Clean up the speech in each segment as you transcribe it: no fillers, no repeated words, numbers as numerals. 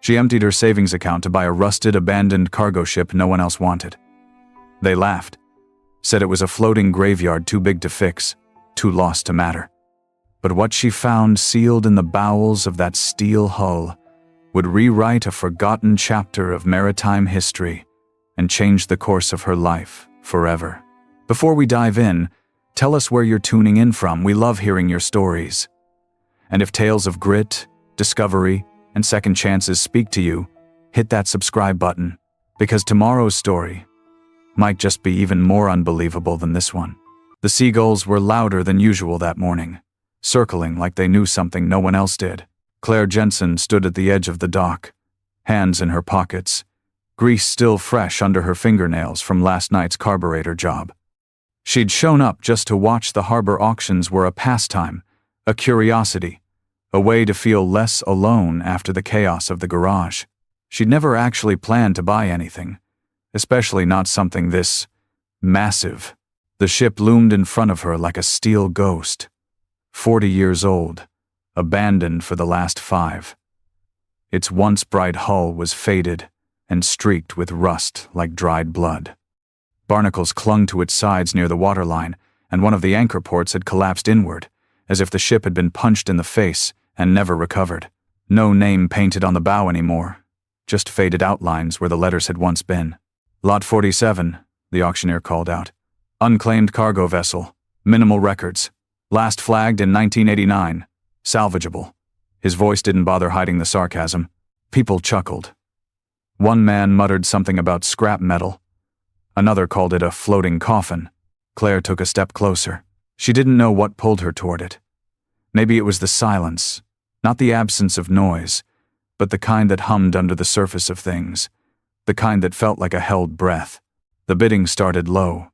She emptied her savings account to buy a rusted, abandoned cargo ship no one else wanted. They laughed, said it was a floating graveyard too big to fix, too lost to matter. But what she found sealed in the bowels of that steel hull would rewrite a forgotten chapter of maritime history and change the course of her life forever. Before we dive in, tell us where you're tuning in from. We love hearing your stories. And if tales of grit, discovery, and second chances speak to you, hit that subscribe button, because tomorrow's story might just be even more unbelievable than this one. The seagulls were louder than usual that morning, circling like they knew something no one else did. Claire Jensen stood at the edge of the dock, hands in her pockets, grease still fresh under her fingernails from last night's carburetor job. She'd shown up just to watch the harbor auctions were a pastime, a curiosity, a way to feel less alone after the chaos of the garage. She'd never actually planned to buy anything, especially not something this massive. The ship loomed in front of her like a steel ghost, 40 years old, abandoned for the last 5. Its once bright hull was faded and streaked with rust like dried blood. Barnacles clung to its sides near the waterline, and one of the anchor ports had collapsed inward, as if the ship had been punched in the face and never recovered. No name painted on the bow anymore, just faded outlines where the letters had once been. Lot 47, the auctioneer called out. Unclaimed cargo vessel, minimal records, last flagged in 1989, salvageable. His voice didn't bother hiding the sarcasm. People chuckled. One man muttered something about scrap metal. Another called it a floating coffin. Claire took a step closer. She didn't know what pulled her toward it. Maybe it was the silence, not the absence of noise, but the kind that hummed under the surface of things, the kind that felt like a held breath. The bidding started low,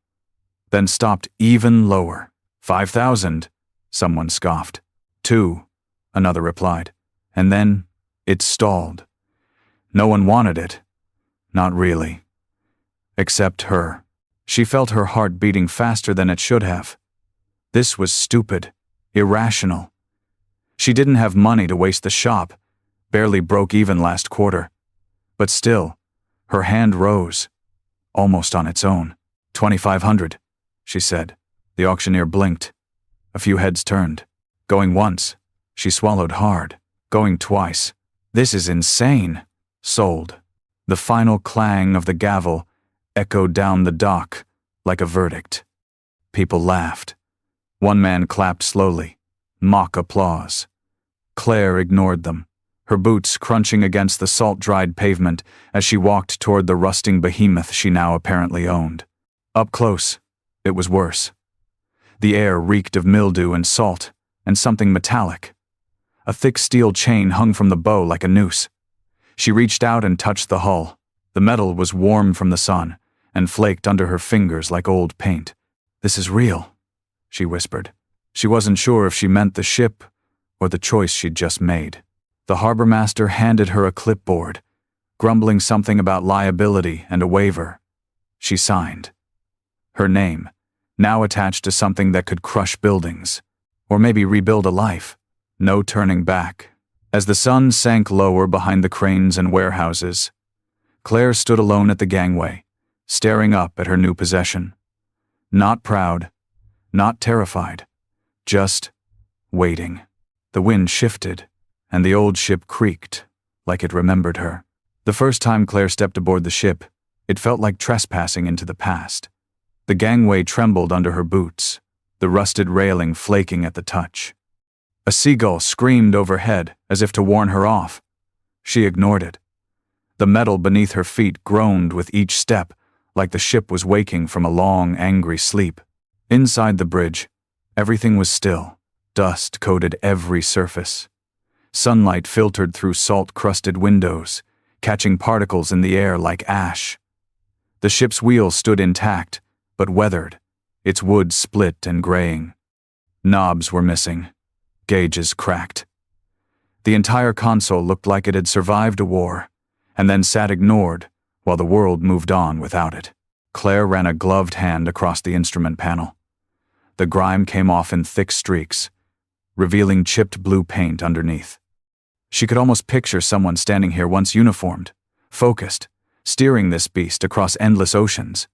then stopped even lower. 5,000, someone scoffed. 2, another replied. And then it stalled. No one wanted it. Not really. Except her. She felt her heart beating faster than it should have. This was stupid, irrational. She didn't have money to waste the shop, barely broke even last quarter. But still, her hand rose, almost on its own. 2,500, she said. The auctioneer blinked. A few heads turned. Going once. She swallowed hard. Going twice. This is insane. Sold. The final clang of the gavel echoed down the dock like a verdict. People laughed. One man clapped slowly. Mock applause. Claire ignored them, her boots crunching against the salt-dried pavement as she walked toward the rusting behemoth she now apparently owned. Up close, it was worse. The air reeked of mildew and salt, and something metallic. A thick steel chain hung from the bow like a noose. She reached out and touched the hull. The metal was warm from the sun, and flaked under her fingers like old paint. "This is real," she whispered. She wasn't sure if she meant the ship or the choice she'd just made. The harbor master handed her a clipboard, grumbling something about liability and a waiver. She signed. Her name, now attached to something that could crush buildings, or maybe rebuild a life. No turning back. As the sun sank lower behind the cranes and warehouses, Claire stood alone at the gangway, staring up at her new possession. Not proud, not terrified, just waiting. The wind shifted, and the old ship creaked, like it remembered her. The first time Claire stepped aboard the ship, it felt like trespassing into the past. The gangway trembled under her boots, the rusted railing flaking at the touch. A seagull screamed overhead as if to warn her off. She ignored it. The metal beneath her feet groaned with each step, like the ship was waking from a long, angry sleep. Inside the bridge, everything was still. Dust coated every surface. Sunlight filtered through salt-crusted windows, catching particles in the air like ash. The ship's wheel stood intact, but weathered, its wood split and graying. Knobs were missing. Gauges cracked. The entire console looked like it had survived a war, and then sat ignored while the world moved on without it. Claire ran a gloved hand across the instrument panel. The grime came off in thick streaks, revealing chipped blue paint underneath. She could almost picture someone standing here once uniformed, focused, steering this beast across endless oceans.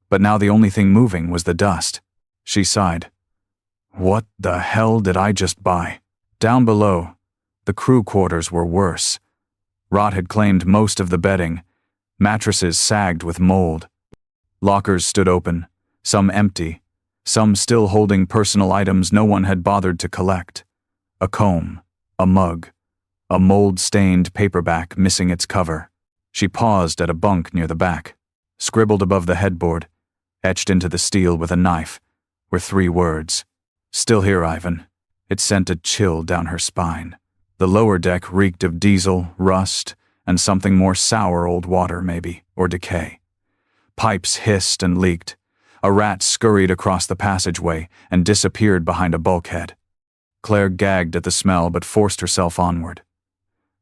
But now the only thing moving was the dust. She sighed. What the hell did I just buy? Down below, the crew quarters were worse. Rot had claimed most of the bedding. Mattresses sagged with mold. Lockers stood open, some empty, some still holding personal items no one had bothered to collect. A comb, a mug, a mold-stained paperback missing its cover. She paused at a bunk near the back. Scribbled above the headboard, etched into the steel with a knife, were 3 words. Still here, Ivan. It sent a chill down her spine. The lower deck reeked of diesel, rust, and something more sour old water, maybe, or decay. Pipes hissed and leaked. A rat scurried across the passageway and disappeared behind a bulkhead. Claire gagged at the smell but forced herself onward.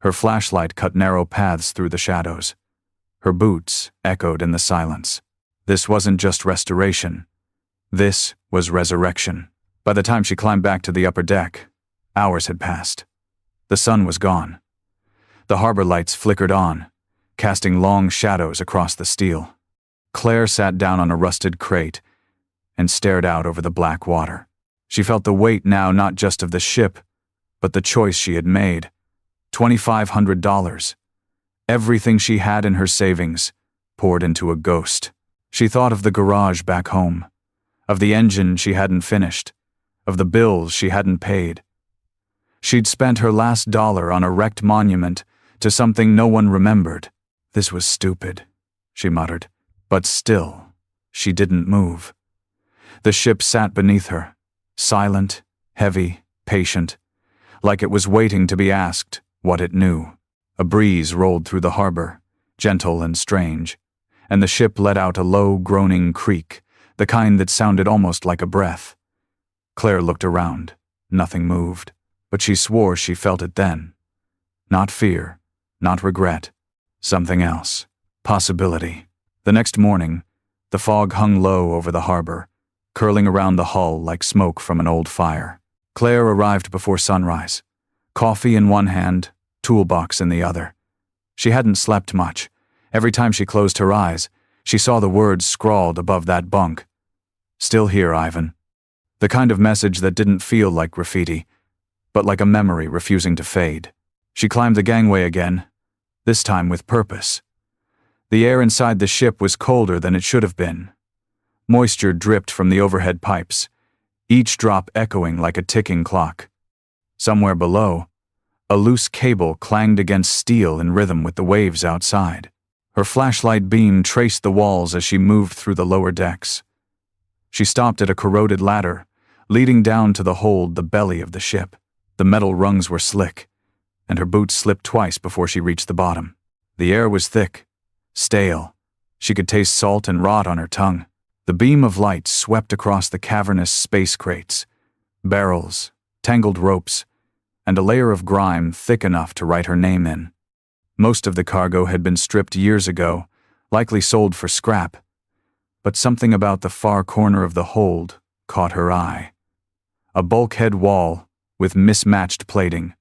Her flashlight cut narrow paths through the shadows. Her boots echoed in the silence. This wasn't just restoration. This was resurrection. By the time she climbed back to the upper deck, hours had passed. The sun was gone. The harbor lights flickered on, casting long shadows across the steel. Claire sat down on a rusted crate and stared out over the black water. She felt the weight now not just of the ship, but the choice she had made. $2,500. Everything she had in her savings poured into a ghost. She thought of the garage back home, of the engine she hadn't finished, of the bills she hadn't paid. She'd spent her last dollar on a wrecked monument to something no one remembered. This was stupid, she muttered. But still, she didn't move. The ship sat beneath her, silent, heavy, patient, like it was waiting to be asked what it knew. A breeze rolled through the harbor, gentle and strange, and the ship let out a low, groaning creak, the kind that sounded almost like a breath. Claire looked around. Nothing moved, but she swore she felt it then. Not fear, not regret, something else. Possibility. The next morning, the fog hung low over the harbor, curling around the hull like smoke from an old fire. Claire arrived before sunrise, coffee in one hand, toolbox in the other. She hadn't slept much. Every time she closed her eyes, she saw the words scrawled above that bunk. Still here, Ivan. The kind of message that didn't feel like graffiti, but like a memory refusing to fade. She climbed the gangway again, this time with purpose. The air inside the ship was colder than it should have been. Moisture dripped from the overhead pipes, each drop echoing like a ticking clock. Somewhere below, a loose cable clanged against steel in rhythm with the waves outside. Her flashlight beam traced the walls as she moved through the lower decks. She stopped at a corroded ladder, leading down to the hold, the belly of the ship. The metal rungs were slick, and her boots slipped twice before she reached the bottom. The air was thick, stale. She could taste salt and rot on her tongue. The beam of light swept across the cavernous space crates, barrels, tangled ropes, and a layer of grime thick enough to write her name in. Most of the cargo had been stripped years ago, likely sold for scrap, but something about the far corner of the hold caught her eye. A bulkhead wall with mismatched plating.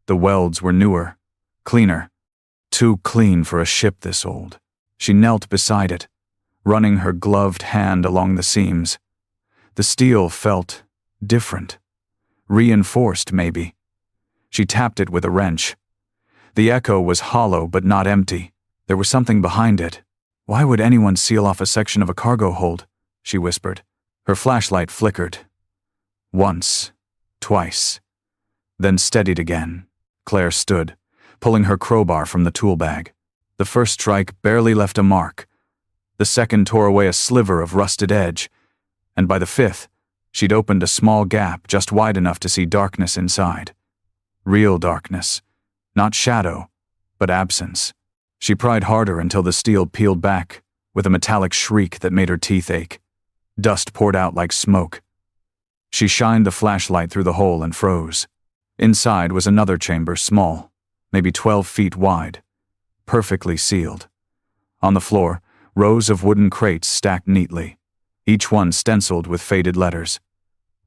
The welds were newer, cleaner, too clean for a ship this old. She knelt beside it, running her gloved hand along the seams. The steel felt different, reinforced maybe. She tapped it with a wrench. The echo was hollow but not empty. There was something behind it. Why would anyone seal off a section of a cargo hold? She whispered. Her flashlight flickered. Once, twice, then steadied again. Claire stood, pulling her crowbar from the tool bag. The first strike barely left a mark. The second tore away a sliver of rusted edge, and by the fifth, she'd opened a small gap just wide enough to see darkness inside. Real darkness. Not shadow, but absence. She pried harder until the steel peeled back, with a metallic shriek that made her teeth ache. Dust poured out like smoke. She shined the flashlight through the hole and froze. Inside was another chamber, small, maybe 12 feet wide, perfectly sealed. On the floor, rows of wooden crates stacked neatly, each one stenciled with faded letters.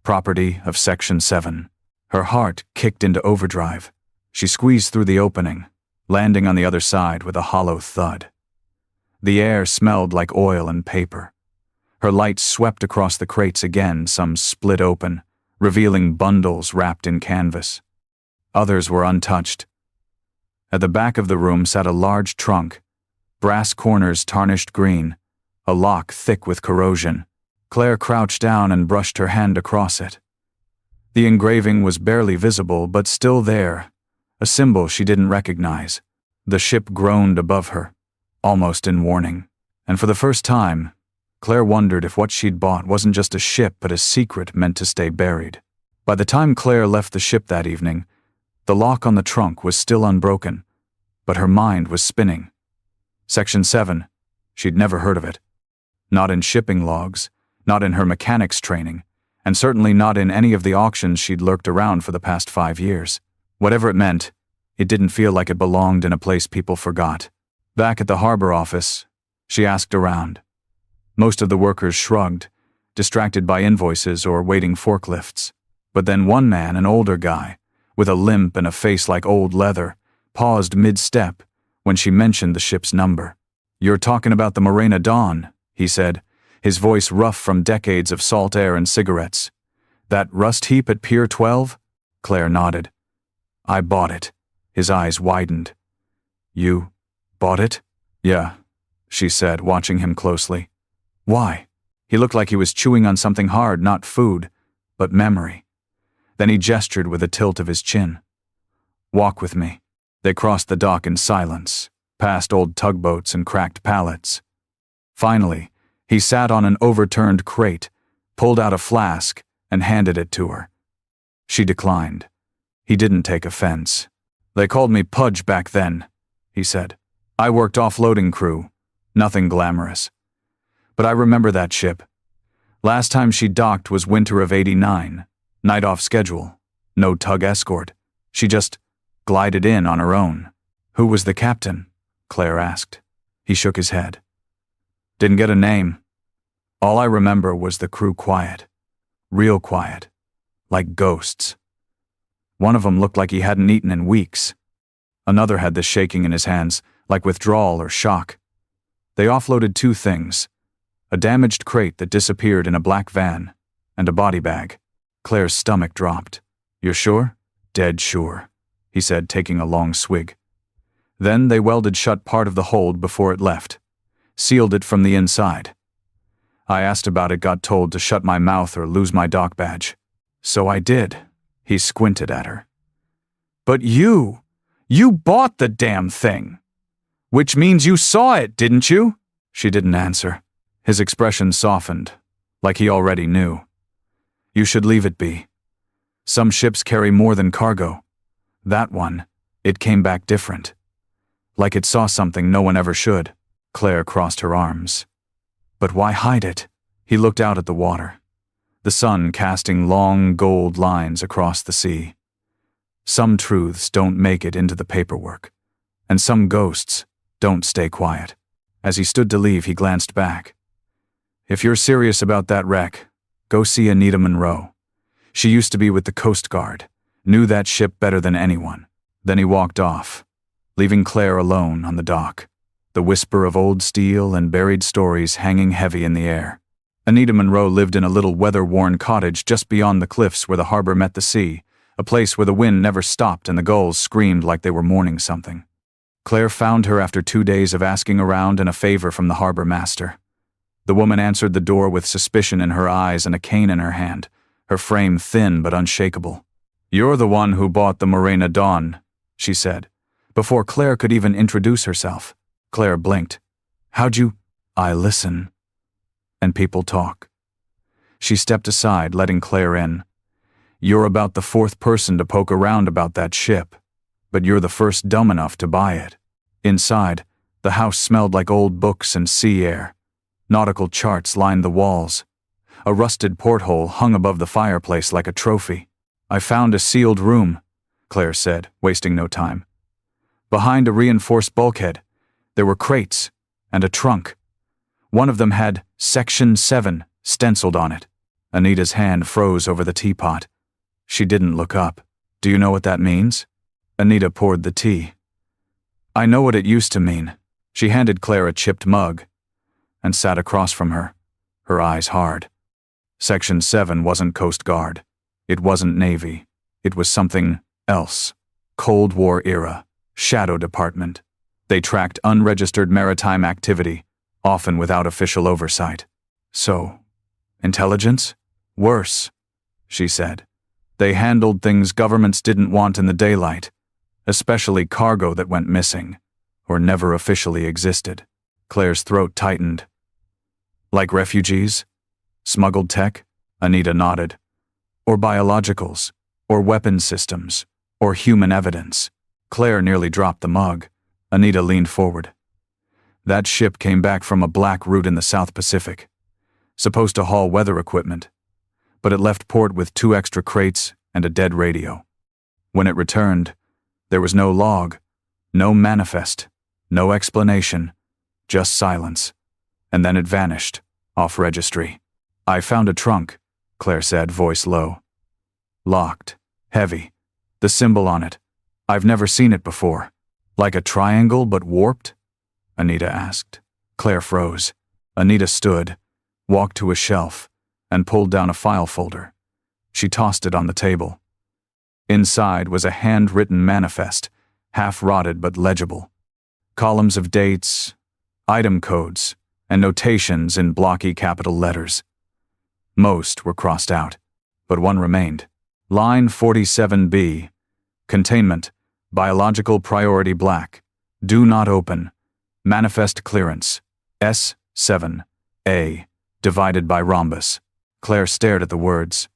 Property of Section 7. Her heart kicked into overdrive. She squeezed through the opening, landing on the other side with a hollow thud. The air smelled like oil and paper. Her light swept across the crates again, some split open, revealing bundles wrapped in canvas. Others were untouched. At the back of the room sat a large trunk, brass corners tarnished green, a lock thick with corrosion. Claire crouched down and brushed her hand across it. The engraving was barely visible, but still there, a symbol she didn't recognize. The ship groaned above her, almost in warning. And for the first time, Claire wondered if what she'd bought wasn't just a ship but a secret meant to stay buried. By the time Claire left the ship that evening, the lock on the trunk was still unbroken, but her mind was spinning. Section 7, she'd never heard of it. Not in shipping logs, not in her mechanics training, and certainly not in any of the auctions she'd lurked around for the past 5 years. Whatever it meant, it didn't feel like it belonged in a place people forgot. Back at the harbor office, she asked around. Most of the workers shrugged, distracted by invoices or waiting forklifts. But then one man, an older guy, with a limp and a face like old leather, paused mid-step when she mentioned the ship's number. "You're talking about the Morena Dawn," he said, his voice rough from decades of salt air and cigarettes. "That rust heap at Pier 12? Claire nodded. "I bought it." His eyes widened. "You bought it?" "Yeah," she said, watching him closely. "Why?" He looked like he was chewing on something hard, not food, but memory. Then he gestured with a tilt of his chin. "Walk with me." They crossed the dock in silence, past old tugboats and cracked pallets. Finally, he sat on an overturned crate, pulled out a flask, and handed it to her. She declined. He didn't take offense. "They called me Pudge back then," he said. "I worked offloading crew. Nothing glamorous. But I remember that ship. Last time she docked was winter of '89, night off schedule, no tug escort. She just glided in on her own." "Who was the captain?" Claire asked. He shook his head. "Didn't get a name. All I remember was the crew quiet. Real quiet. Like ghosts. One of them looked like he hadn't eaten in weeks. Another had the shaking in his hands, like withdrawal or shock. They offloaded 2 things. A damaged crate that disappeared in a black van, and a body bag." Claire's stomach dropped. "You're sure?" "Dead sure," he said, taking a long swig. Then they welded shut part of the hold before it left. Sealed it from the inside. I asked about it, got told to shut my mouth or lose my dock badge. So I did. He squinted at her. "But you bought the damn thing. Which means you saw it, didn't you?" She didn't answer. His expression softened, like he already knew. "You should leave it be. Some ships carry more than cargo. That one, it came back different. Like it saw something no one ever should." Claire crossed her arms. "But why hide it?" He looked out at the water, the sun casting long gold lines across the sea. Some truths don't make it into the paperwork, and some ghosts don't stay quiet. As he stood to leave, he glanced back. "If you're serious about that wreck, go see Anita Monroe. She used to be with the Coast Guard, knew that ship better than anyone." Then he walked off, leaving Claire alone on the dock, the whisper of old steel and buried stories hanging heavy in the air. Anita Monroe lived in a little weather-worn cottage just beyond the cliffs where the harbor met the sea, a place where the wind never stopped and the gulls screamed like they were mourning something. Claire found her after 2 days of asking around and a favor from the harbor master. The woman answered the door with suspicion in her eyes and a cane in her hand, her frame thin but unshakable. "You're the one who bought the Morena Dawn," she said, before Claire could even introduce herself. Claire blinked. "How'd you—" "I listen. And people talk." She stepped aside, letting Claire in. "You're about the 4th person to poke around about that ship, but you're the first dumb enough to buy it." Inside, the house smelled like old books and sea air. Nautical charts lined the walls. A rusted porthole hung above the fireplace like a trophy. "I found a sealed room," Claire said, wasting no time. "Behind a reinforced bulkhead, there were crates and a trunk. One of them had Section 7 stenciled on it." Anita's hand froze over the teapot. She didn't look up. "Do you know what that means?" Anita poured the tea. I know what it used to mean. She handed Claire a chipped mug and sat across from her, her eyes hard. Section 7 wasn't Coast Guard. It wasn't Navy. It was something else. Cold War era. Shadow Department. They tracked unregistered maritime activity, often without official oversight. So, intelligence? Worse, she said. They handled things governments didn't want in the daylight, especially cargo that went missing, or never officially existed. Claire's throat tightened. Like refugees? Smuggled tech? Anita nodded. Or biologicals, or weapon systems, or human evidence. Claire nearly dropped the mug. Anita leaned forward. That ship came back from a black route in the South Pacific, supposed to haul weather equipment, but it left port with 2 extra crates and a dead radio. When it returned, there was no log, no manifest, no explanation, just silence, and then it vanished, off registry. I found a trunk, Claire said, voice low. Locked, heavy, the symbol on it. I've never seen it before. Like a triangle but warped? Anita asked. Claire froze. Anita stood, walked to a shelf, and pulled down a file folder. She tossed it on the table. Inside was a handwritten manifest, half-rotted but legible. Columns of dates, item codes, and notations in blocky capital letters. Most were crossed out, but one remained. Line 47B. Containment. Biological priority black. Do not open. Manifest clearance. S7A. Divided by rhombus. Claire stared at the words,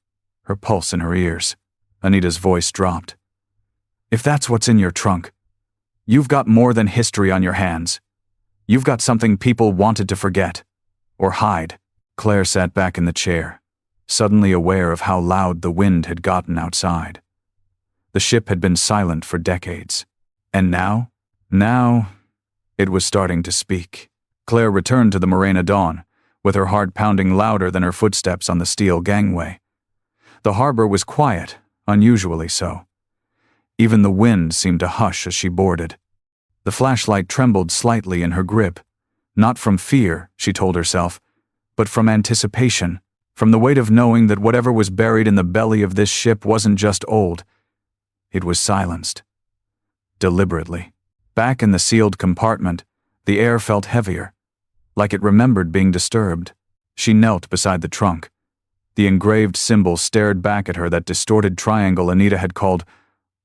her pulse in her ears. Anita's voice dropped. If that's what's in your trunk, you've got more than history on your hands. You've got something people wanted to forget. Or hide. Claire sat back in the chair, suddenly aware of how loud the wind had gotten outside. The ship had been silent for decades. And now? Now, it was starting to speak. Claire returned to the Morena Dawn, with her heart pounding louder than her footsteps on the steel gangway. The harbor was quiet, unusually so. Even the wind seemed to hush as she boarded. The flashlight trembled slightly in her grip, not from fear, she told herself, but from anticipation, from the weight of knowing that whatever was buried in the belly of this ship wasn't just old. It was silenced. Deliberately. Back in the sealed compartment, the air felt heavier, like it remembered being disturbed. She knelt beside the trunk. The engraved symbol stared back at her, that distorted triangle Anita had called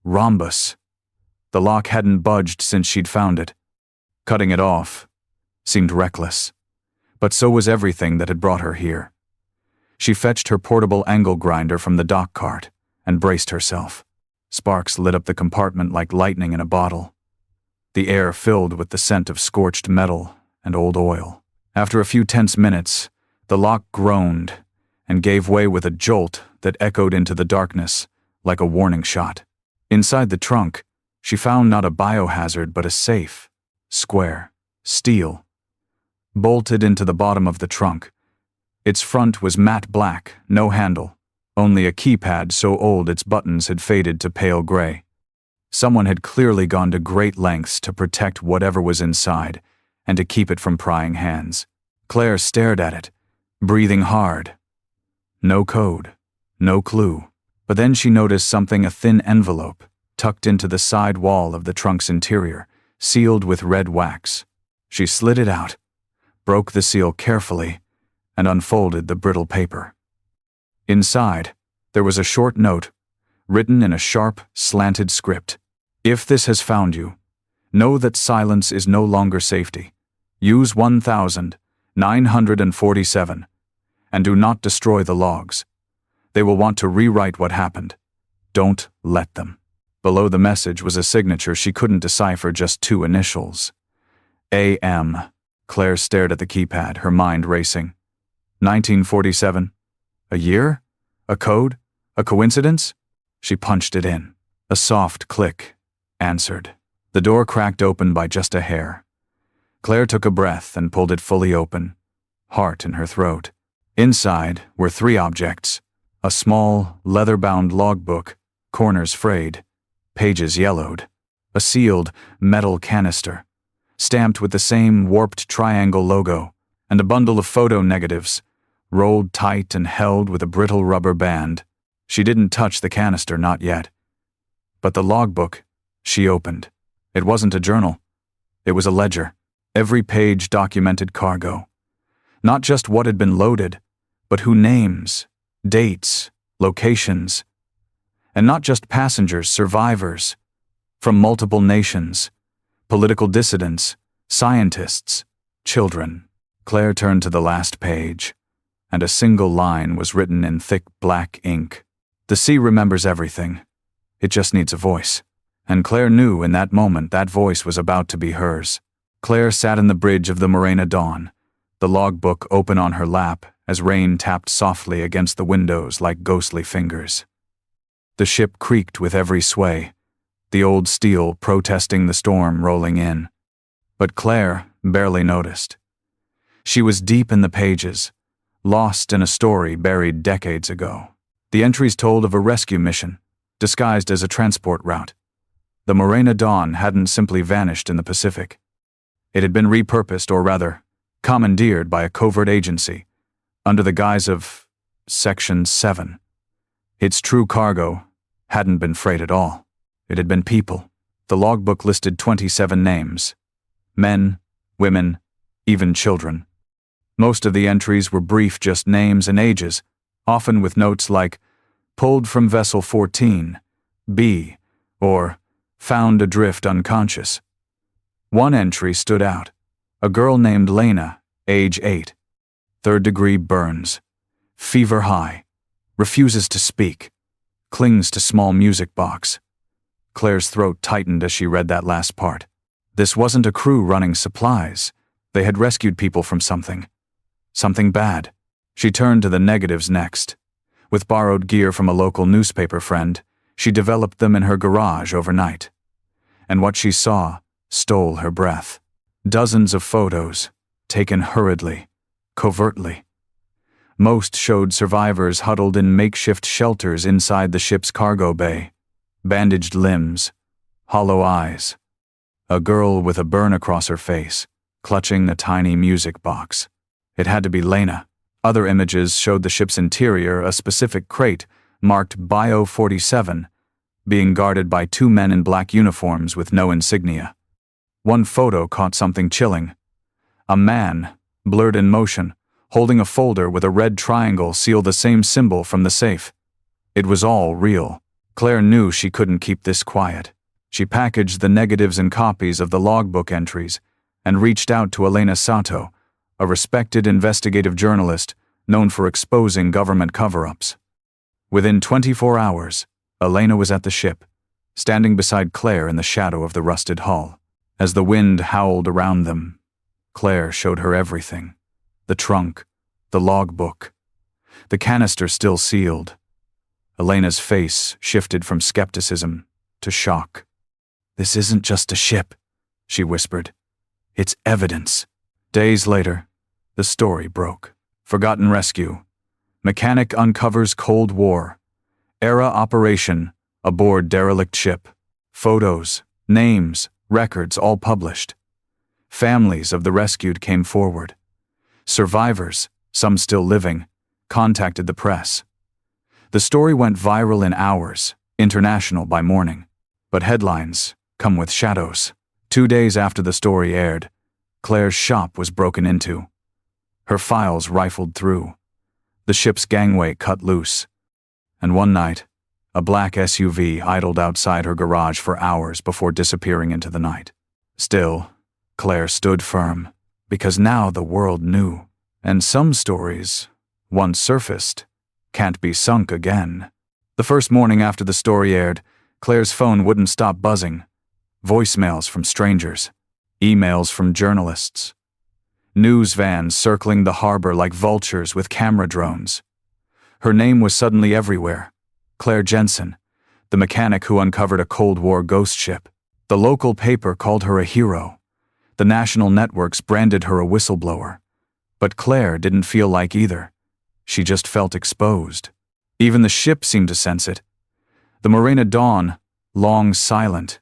rhombus. The lock hadn't budged since she'd found it. Cutting it off seemed reckless, but so was everything that had brought her here. She fetched her portable angle grinder from the dock cart and braced herself. Sparks lit up the compartment like lightning in a bottle. The air filled with the scent of scorched metal and old oil. After a few tense minutes, the lock groaned and gave way with a jolt that echoed into the darkness like a warning shot. Inside the trunk, she found not a biohazard but a safe, square, steel. Bolted into the bottom of the trunk. Its front was matte black, no handle, only a keypad so old its buttons had faded to pale gray. Someone had clearly gone to great lengths to protect whatever was inside and to keep it from prying hands. Claire stared at it, breathing hard. No code, no clue. But then she noticed something, a thin envelope, tucked into the side wall of the trunk's interior, sealed with red wax. She slid it out, broke the seal carefully, and unfolded the brittle paper. Inside, there was a short note, written in a sharp, slanted script. If this has found you, know that silence is no longer safety. Use 1947, and do not destroy the logs. They will want to rewrite what happened. Don't let them. Below the message was a signature she couldn't decipher, just 2 initials. A.M. Claire stared at the keypad, her mind racing. 1947? A year? A code? A coincidence? She punched it in. A soft click answered. The door cracked open by just a hair. Claire took a breath and pulled it fully open, heart in her throat. Inside were 3 objects. A small, leather-bound logbook, corners frayed, pages yellowed. A sealed metal canister, stamped with the same warped triangle logo, and a bundle of photo negatives, rolled tight and held with a brittle rubber band. She didn't touch the canister, not yet. But the logbook, she opened. It wasn't a journal. It was a ledger. Every page documented cargo. Not just what had been loaded, but who names, dates, locations. And not just passengers, survivors. From multiple nations, political dissidents, scientists, children. Claire turned to the last page, and a single line was written in thick black ink. The sea remembers everything. It just needs a voice. And Claire knew in that moment that voice was about to be hers. Claire sat in the bridge of the Morena Dawn, the logbook open on her lap as rain tapped softly against the windows like ghostly fingers. The ship creaked with every sway, the old steel protesting the storm rolling in. But Claire barely noticed. She was deep in the pages, lost in a story buried decades ago. The entries told of a rescue mission, disguised as a transport route. The Morena Dawn hadn't simply vanished in the Pacific. It had been repurposed, or rather, commandeered by a covert agency, under the guise of Section 7. Its true cargo hadn't been freight at all. It had been people. The logbook listed 27 names. Men, women, even children. Most of the entries were brief, just names and ages, often with notes like, pulled from vessel 14, B, or found adrift unconscious. One entry stood out. A girl named Lena, age 8. 3rd-degree burns. Fever high. Refuses to speak. Clings to small music box. Claire's throat tightened as she read that last part. This wasn't a crew running supplies. They had rescued people from something. Something bad. She turned to the negatives next. With borrowed gear from a local newspaper friend, she developed them in her garage overnight. And what she saw stole her breath. Dozens of photos, taken hurriedly, covertly. Most showed survivors huddled in makeshift shelters inside the ship's cargo bay. Bandaged limbs, hollow eyes. A girl with a burn across her face, clutching a tiny music box. It had to be Lena. Other images showed the ship's interior, a specific crate marked Bio 47, being guarded by 2 men in black uniforms with no insignia. One photo caught something chilling. A man, blurred in motion, holding a folder with a red triangle sealed the same symbol from the safe. It was all real. Claire knew she couldn't keep this quiet. She packaged the negatives and copies of the logbook entries and reached out to Elena Sato, a respected investigative journalist known for exposing government cover-ups. Within 24 hours, Elena was at the ship, standing beside Claire in the shadow of the rusted hull. As the wind howled around them, Claire showed her everything. The trunk, the logbook, the canister still sealed. Elena's face shifted from skepticism to shock. "This isn't just a ship," she whispered. "It's evidence." Days later, the story broke. Forgotten rescue. Mechanic uncovers Cold War. Era operation aboard derelict ship. Photos, names, records all published. Families of the rescued came forward. Survivors, some still living, contacted the press. The story went viral in hours, international by morning. But headlines come with shadows. 2 days after the story aired, Claire's shop was broken into. Her files rifled through. The ship's gangway cut loose. And one night, a black SUV idled outside her garage for hours before disappearing into the night. Still, Claire stood firm, because now the world knew. And some stories, once surfaced, can't be sunk again. The first morning after the story aired, Claire's phone wouldn't stop buzzing. Voicemails from strangers, emails from journalists, news vans circling the harbor like vultures with camera drones. Her name was suddenly everywhere. Claire Jensen, the mechanic who uncovered a Cold War ghost ship. The local paper called her a hero. The national networks branded her a whistleblower. But Claire didn't feel like either. She just felt exposed. Even the ship seemed to sense it. The Morena Dawn, long silent,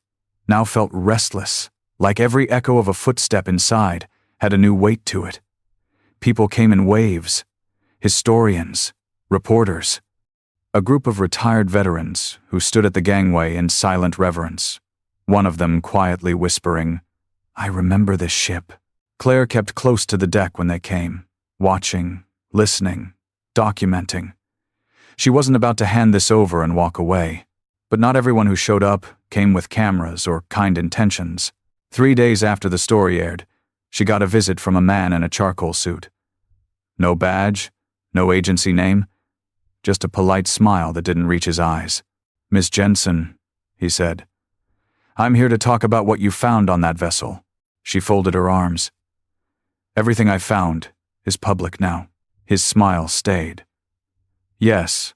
now felt restless, like every echo of a footstep inside had a new weight to it. People came in waves. Historians, reporters. A group of retired veterans who stood at the gangway in silent reverence, one of them quietly whispering, "I remember this ship." Claire kept close to the deck when they came, watching, listening, documenting. She wasn't about to hand this over and walk away. But not everyone who showed up came with cameras or kind intentions. 3 days after the story aired, she got a visit from a man in a charcoal suit. No badge, no agency name, just a polite smile that didn't reach his eyes. "Miss Jensen," he said, "I'm here to talk about what you found on that vessel." She folded her arms. "Everything I found is public now." His smile stayed. "Yes,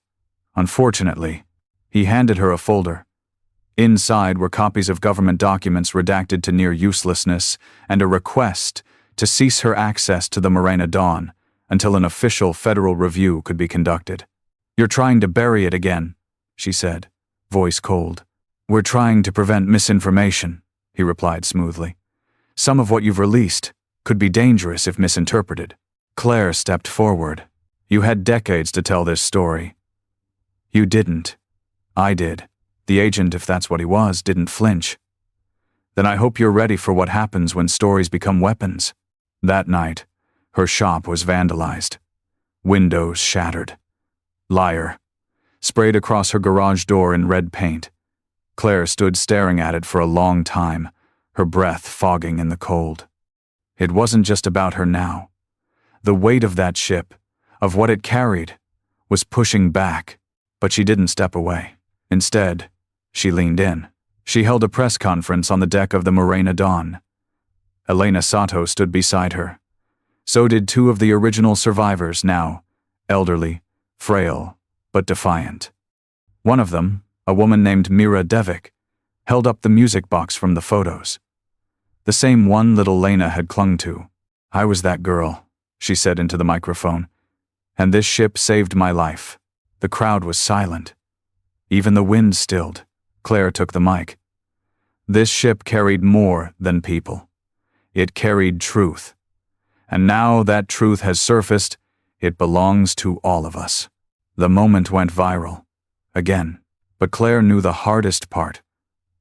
unfortunately." He handed her a folder. Inside were copies of government documents redacted to near uselessness and a request to cease her access to the Morena Dawn until an official federal review could be conducted. "You're trying to bury it again," she said, voice cold. "We're trying to prevent misinformation," he replied smoothly. "Some of what you've released could be dangerous if misinterpreted." Claire stepped forward. "You had decades to tell this story." "You didn't. I did." The agent, if that's what he was, didn't flinch. "Then I hope you're ready for what happens when stories become weapons." That night, her shop was vandalized. Windows shattered. "Liar" sprayed across her garage door in red paint. Claire stood staring at it for a long time, her breath fogging in the cold. It wasn't just about her now. The weight of that ship, of what it carried, was pushing back, but she didn't step away. Instead, she leaned in. She held a press conference on the deck of the Morena Dawn. Elena Sato stood beside her. So did 2 of the original survivors, now elderly, frail, but defiant. One of them, a woman named Mira Devik, held up the music box from the photos. The same one little Lena had clung to. "I was that girl," she said into the microphone. "And this ship saved my life." The crowd was silent. Even the wind stilled. Claire took the mic. "This ship carried more than people. It carried truth. And now that truth has surfaced, it belongs to all of us." The moment went viral. Again. But Claire knew the hardest part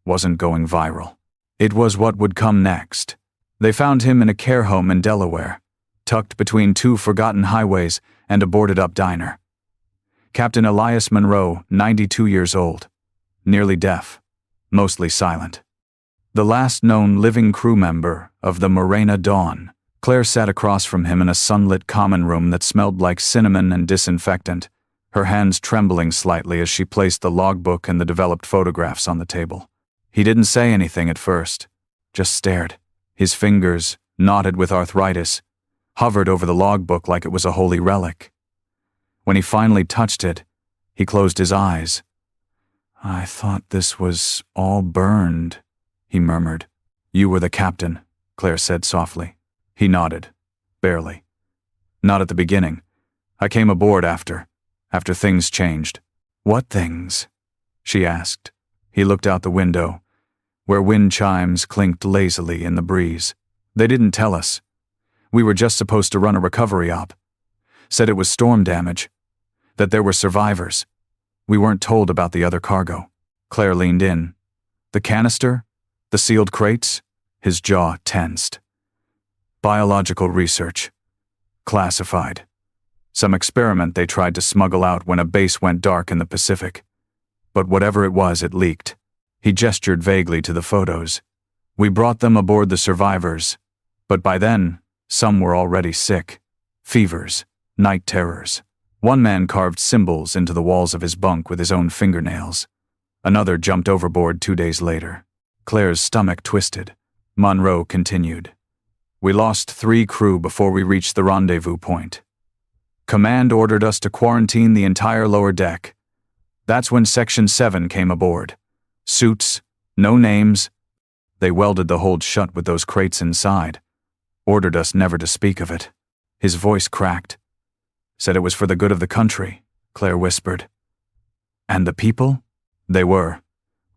wasn't going viral. It was what would come next. They found him in a care home in Delaware, tucked between 2 forgotten highways and a boarded-up diner. Captain Elias Monroe, 92 years old, nearly deaf, mostly silent. The last known living crew member of the Morena Dawn. Claire sat across from him in a sunlit common room that smelled like cinnamon and disinfectant, her hands trembling slightly as she placed the logbook and the developed photographs on the table. He didn't say anything at first, just stared. His fingers, knotted with arthritis, hovered over the logbook like it was a holy relic. When he finally touched it, he closed his eyes. "I thought this was all burned," he murmured. "You were the captain," Claire said softly. He nodded, barely. "Not at the beginning. I came aboard after things changed." "What things?" she asked. He looked out the window, where wind chimes clinked lazily in the breeze. "They didn't tell us. We were just supposed to run a recovery op. Said it was storm damage, that there were survivors. We weren't told about the other cargo." Claire leaned in. "The canister? The sealed crates?" His jaw tensed. "Biological research. Classified. Some experiment they tried to smuggle out when a base went dark in the Pacific. But whatever it was, it leaked." He gestured vaguely to the photos. "We brought them aboard the survivors, but by then, some were already sick. Fevers, night terrors. One man carved symbols into the walls of his bunk with his own fingernails. Another jumped overboard 2 days later." Claire's stomach twisted. Monroe continued. "We lost 3 crew before we reached the rendezvous point. Command ordered us to quarantine the entire lower deck. That's when Section 7 came aboard. Suits, no names. They welded the hold shut with those crates inside. Ordered us never to speak of it." His voice cracked. "Said it was for the good of the country," Claire whispered. "And the people?" "They were.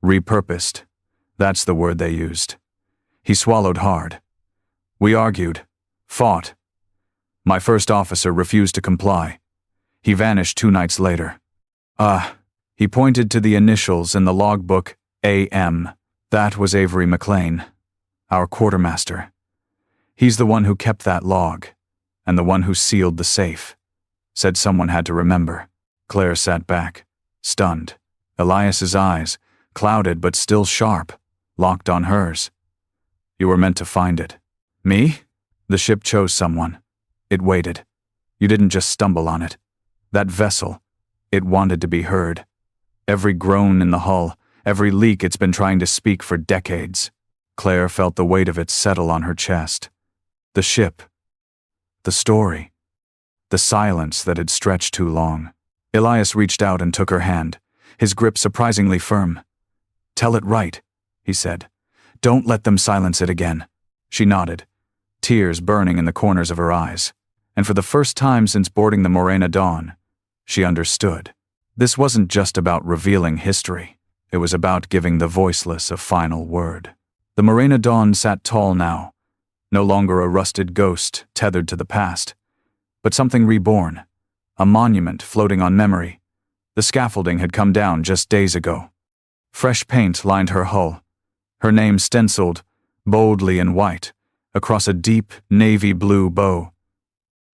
Repurposed. That's the word they used. He swallowed hard. We argued, fought. My first officer refused to comply. He vanished 2 nights later. He pointed to the initials in the logbook, AM. That was Avery McLean, our quartermaster. He's the one who kept that log, and the one who sealed the safe. Said someone had to remember. Claire sat back, stunned. Elias's eyes, clouded but still sharp, locked on hers. You were meant to find it. Me? The ship chose someone. It waited. You didn't just stumble on it. That vessel, it wanted to be heard. Every groan in the hull, every leak it's been trying to speak for decades. Claire felt the weight of it settle on her chest. The ship. The story. The silence that had stretched too long. Elias reached out and took her hand, his grip surprisingly firm. Tell it right, he said. Don't let them silence it again. She nodded, tears burning in the corners of her eyes. And for the first time since boarding the Morena Dawn, she understood. This wasn't just about revealing history. It was about giving the voiceless a final word. The Morena Dawn sat tall now, no longer a rusted ghost tethered to the past, but something reborn, a monument floating on memory. The scaffolding had come down just days ago. Fresh paint lined her hull, her name stenciled, boldly in white, across a deep navy blue bow.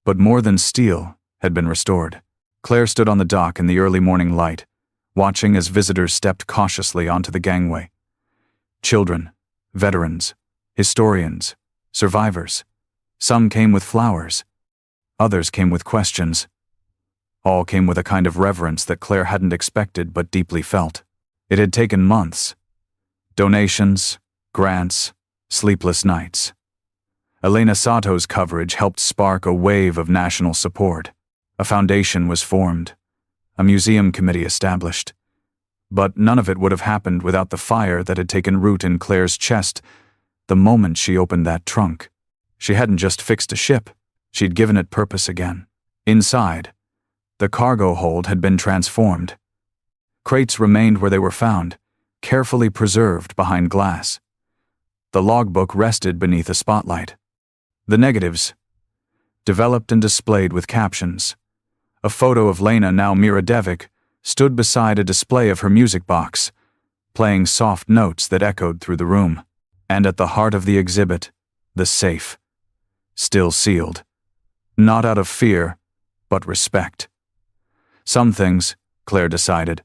But more than steel had been restored. Claire stood on the dock in the early morning light, watching as visitors stepped cautiously onto the gangway. Children, veterans, historians, survivors. Some came with flowers. Others came with questions. All came with a kind of reverence that Claire hadn't expected but deeply felt. It had taken months. Donations, grants, sleepless nights. Elena Sato's coverage helped spark a wave of national support. A foundation was formed, a museum committee established. But none of it would have happened without the fire that had taken root in Claire's chest the moment she opened that trunk. She hadn't just fixed a ship, she'd given it purpose again. Inside, the cargo hold had been transformed. Crates remained where they were found, carefully preserved behind glass. The logbook rested beneath a spotlight. The negatives, developed and displayed with captions. A photo of Lena, now Miradevic, stood beside a display of her music box, playing soft notes that echoed through the room. And at the heart of the exhibit, the safe. Still sealed. Not out of fear, but respect. Some things, Claire decided,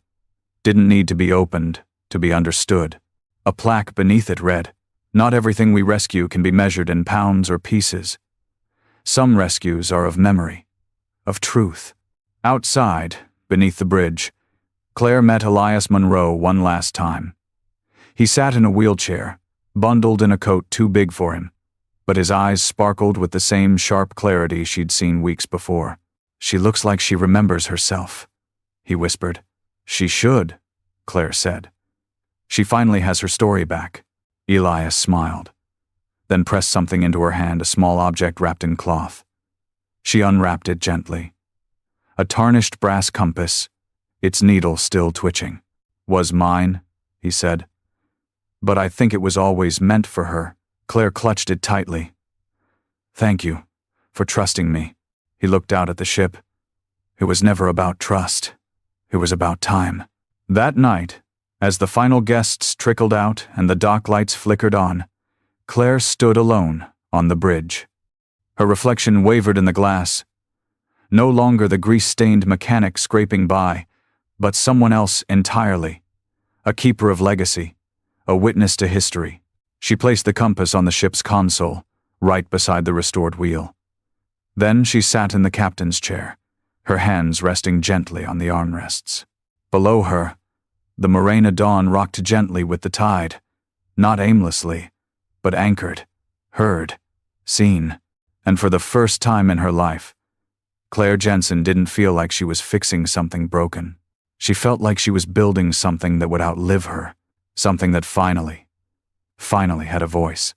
didn't need to be opened to be understood. A plaque beneath it read, "Not everything we rescue can be measured in pounds or pieces. Some rescues are of memory, of truth." Outside, beneath the bridge, Claire met Elias Monroe one last time. He sat in a wheelchair, bundled in a coat too big for him, but his eyes sparkled with the same sharp clarity she'd seen weeks before. "She looks like she remembers herself," he whispered. "She should," Claire said. "She finally has her story back." Elias smiled, then pressed something into her hand, a small object wrapped in cloth. She unwrapped it gently. A tarnished brass compass, its needle still twitching. "Was mine," he said. "But I think it was always meant for her." Claire clutched it tightly. "Thank you for trusting me." He looked out at the ship. It was never about trust. It was about time. That night, as the final guests trickled out and the dock lights flickered on, Claire stood alone on the bridge. Her reflection wavered in the glass. No longer the grease-stained mechanic scraping by, but someone else entirely. A keeper of legacy, a witness to history. She placed the compass on the ship's console, right beside the restored wheel. Then she sat in the captain's chair, her hands resting gently on the armrests. Below her, the Morena Dawn rocked gently with the tide, not aimlessly, but anchored, heard, seen. And for the first time in her life, Claire Jensen didn't feel like she was fixing something broken. She felt like she was building something that would outlive her, something that finally had a voice.